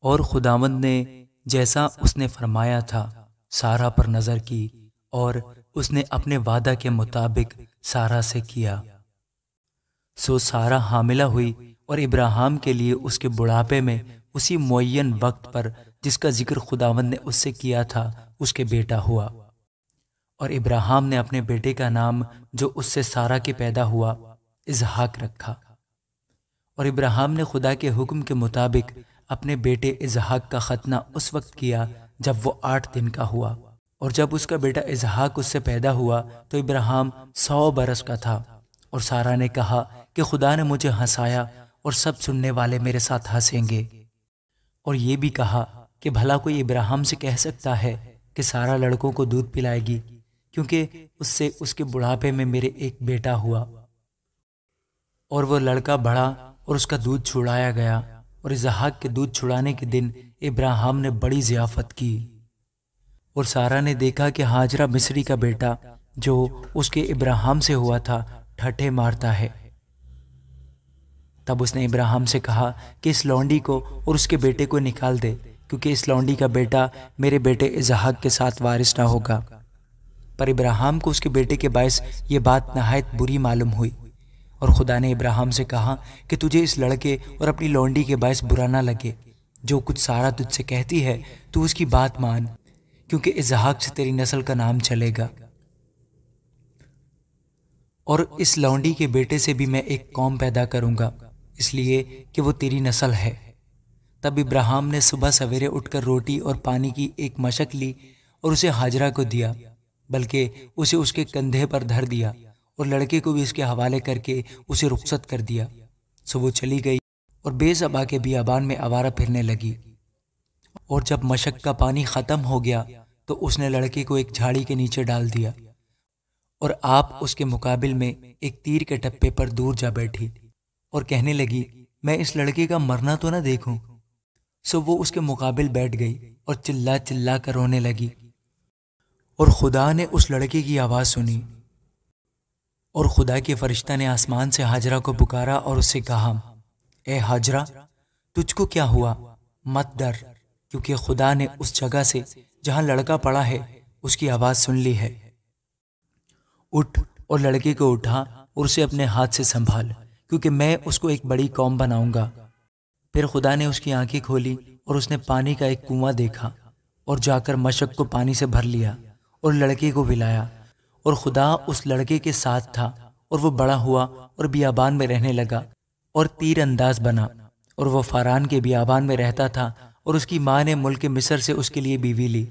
اور خداوند نے جیسا اس نے فرمایا تھا سارا پر نظر کی، اور اس نے اپنے وعدہ کے مطابق سارا سے کیا۔ سو سارا حاملہ ہوئی، اور ابراہیم کے لیے اس کے بڑھاپے میں اسی معین وقت پر جس کا ذکر خداوند نے اس سے کیا تھا اس کے بیٹا ہوا۔ اور ابراہیم نے اپنے بیٹے کا نام جو اس سے سارا کے پیدا ہوا اسحاق رکھا۔ اور ابراہیم نے خدا کے حکم کے مطابق اپنے بیٹے اسحاق کا ختنہ اس وقت کیا جب وہ 8 دن کا ہوا۔ اور جب اس کا بیٹا اسحاق اس سے پیدا ہوا تو ابراہیم 100 برس کا تھا۔ اور سارا نے کہا کہ خدا نے مجھے ہنسایا اور سب سننے والے میرے ساتھ ہنسیں گے۔ اور یہ بھی کہا کہ بھلا کوئی ابراہیم سے کہہ سکتا ہے کہ سارا لڑکوں کو دودھ پلائے گی، کیونکہ اس سے اس کے بڑھاپے میں میرے ایک بیٹا ہوا۔ اور وہ لڑکا بڑھا اور اس کا دودھ چھڑایا گیا۔ اور اسحاق کے دودھ چھڑانے کے دن ابراہیم نے بڑی ضیافت کی۔ اور سارا نے دیکھا کہ ہاجرہ مصری کا بیٹا جو اس کے ابراہیم سے ہوا تھا ٹھٹھے مارتا ہے۔ تب اس نے ابراہیم سے کہا کہ اس لونڈی کو اور اس کے بیٹے کو نکال دے، کیونکہ اس لونڈی کا بیٹا میرے بیٹے اسحاق کے ساتھ وارث نہ ہوگا۔ پر ابراہیم کو اس کے بیٹے کے باعث یہ بات نہایت بری معلوم ہوئی۔ اور خدا نے ابراہیم سے کہا کہ تجھے اس لڑکے اور اپنی لونڈی کے باعث برا نہ لگے، جو کچھ سارا تجھ سے کہتی ہے تو اس کی بات مان، کیونکہ اسحاق سے تیری نسل کا نام چلے گا، اور اس لونڈی کے بیٹے سے بھی میں ایک قوم پیدا کروں گا، اس لیے کہ وہ تیری نسل ہے۔ تب ابراہیم نے صبح سویرے اٹھ کر روٹی اور پانی کی ایک مشک لی اور اسے ہاجرہ کو دیا، بلکہ اسے اس کے کندھے پر دھر دیا، اور لڑکے کو بھی اس کے حوالے کر کے اسے رخصت کر دیا۔ سو وہ چلی گئی اور بے صبا کے بیابان میں آوارہ پھرنے لگی۔ اور جب مشک کا پانی ختم ہو گیا تو اس نے لڑکے کو ایک جھاڑی کے نیچے ڈال دیا، اور آپ اس کے مقابل میں ایک تیر کے ٹپے پر دور جا بیٹھی اور کہنے لگی میں اس لڑکے کا مرنا تو نہ دیکھوں۔ سو وہ اس کے مقابل بیٹھ گئی اور چلا چلا کر رونے لگی۔ اور خدا نے اس لڑکے کی آواز سنی، اور خدا کے فرشتہ نے آسمان سے ہاجرہ کو پکارا اور اس سے کہا، اے ہاجرہ، تجھ کو کیا ہوا؟ مت ڈر، کیونکہ خدا نے اس جگہ سے جہاں لڑکا پڑا ہے اس کی آواز سن لی ہے۔ اٹھ اور لڑکے کو اٹھا اور اسے اپنے ہاتھ سے سنبھال، کیونکہ میں اس کو ایک بڑی قوم بناؤں گا۔ پھر خدا نے اس کی آنکھیں کھولی اور اس نے پانی کا ایک کنواں دیکھا، اور جا کر مشک کو پانی سے بھر لیا اور لڑکے کو پلایا۔ اور خدا اس لڑکے کے ساتھ تھا، اور وہ بڑا ہوا اور بیابان میں رہنے لگا اور تیر انداز بنا، اور وہ فاران کے بیابان میں رہتا تھا، اور اس کی ماں نے ملک مصر سے اس کے لیے بیوی لی۔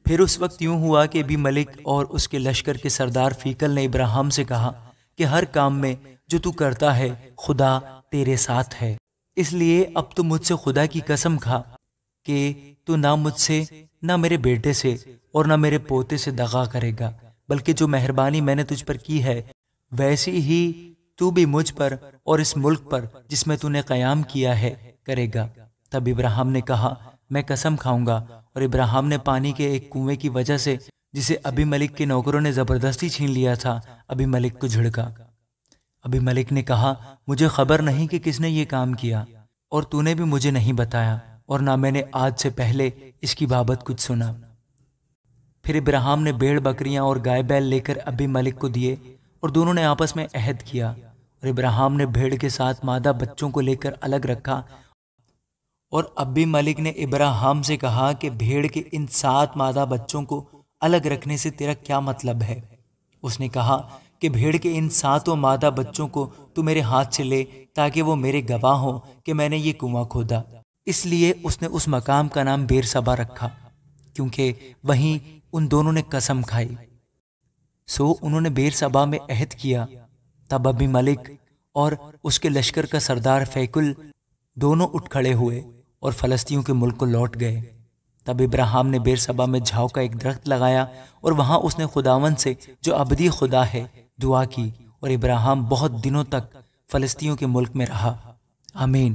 پھر اس وقت یوں ہوا کہ ابی ملک اور اس کے لشکر کے سردار فیکل نے ابراہیم سے کہا کہ ہر کام میں جو تو کرتا ہے خدا تیرے ساتھ ہے، اس لیے اب تو مجھ سے خدا کی قسم کھا کہ تو نہ مجھ سے، نہ میرے بیٹے سے، اور نہ میرے پوتے سے دغا کرے گا، بلکہ جو مہربانی میں نے تجھ پر کی ہے ویسی ہی تو بھی مجھ پر اور اس ملک پر جس میں تو نے قیام کیا ہے کرے گا۔ تب ابراہیم نے کہا میں قسم کھاؤں گا، اور ابراہیم نے پانی کے ایک کنویں کی وجہ سے جسے ابی ملک کے نوکروں نے زبردستی چھین لیا تھا ابی ملک کو جھڑکا۔ ابی ملک نے کہا مجھے خبر نہیں کہ کس نے یہ کام کیا، اور تو نے بھی مجھے نہیں بتایا، اور نہ میں نے آج سے پہلے اس کی بابت کچھ سنا۔ پھر ابراہیم نے بھیڑ بکریاں اور گائے بیل لے کر ابی ملک کو دیے، اور دونوں نے آپس میں عہد کیا۔ اور ابراہیم نے بھیڑ کے ساتھ مادہ بچوں کو لے کر الگ رکھا، اور ابی ملک نے ابراہیم سے کہا کہ بھیڑ کے ان 7 مادہ بچوں کو الگ رکھنے سے تیرا کیا مطلب ہے؟ اس نے کہا کہ بھیڑ کے ان 7 مادہ بچوں کو تو میرے ہاتھ سے لے، تاکہ وہ میرے گواہ ہوں کہ میں نے یہ کنواں کھودا۔ اس لیے اس نے اس مقام کا نام بیر سبا رکھا، کیونکہ وہیں ان دونوں نے قسم کھائی۔ سو انہوں نے بیر سبا میں عہد کیا۔ تب ابی ملک اور اس کے لشکر کا سردار فیکل دونوں اٹھ کھڑے ہوئے اور فلسطینیوں کے ملک کو لوٹ گئے۔ تب ابراہیم نے بیر سبا میں جھاؤ کا ایک درخت لگایا، اور وہاں اس نے خداوند سے جو ابدی خدا ہے دعا کی، اور ابراہیم بہت دنوں تک فلسطینیوں کے ملک میں رہا۔ آمین۔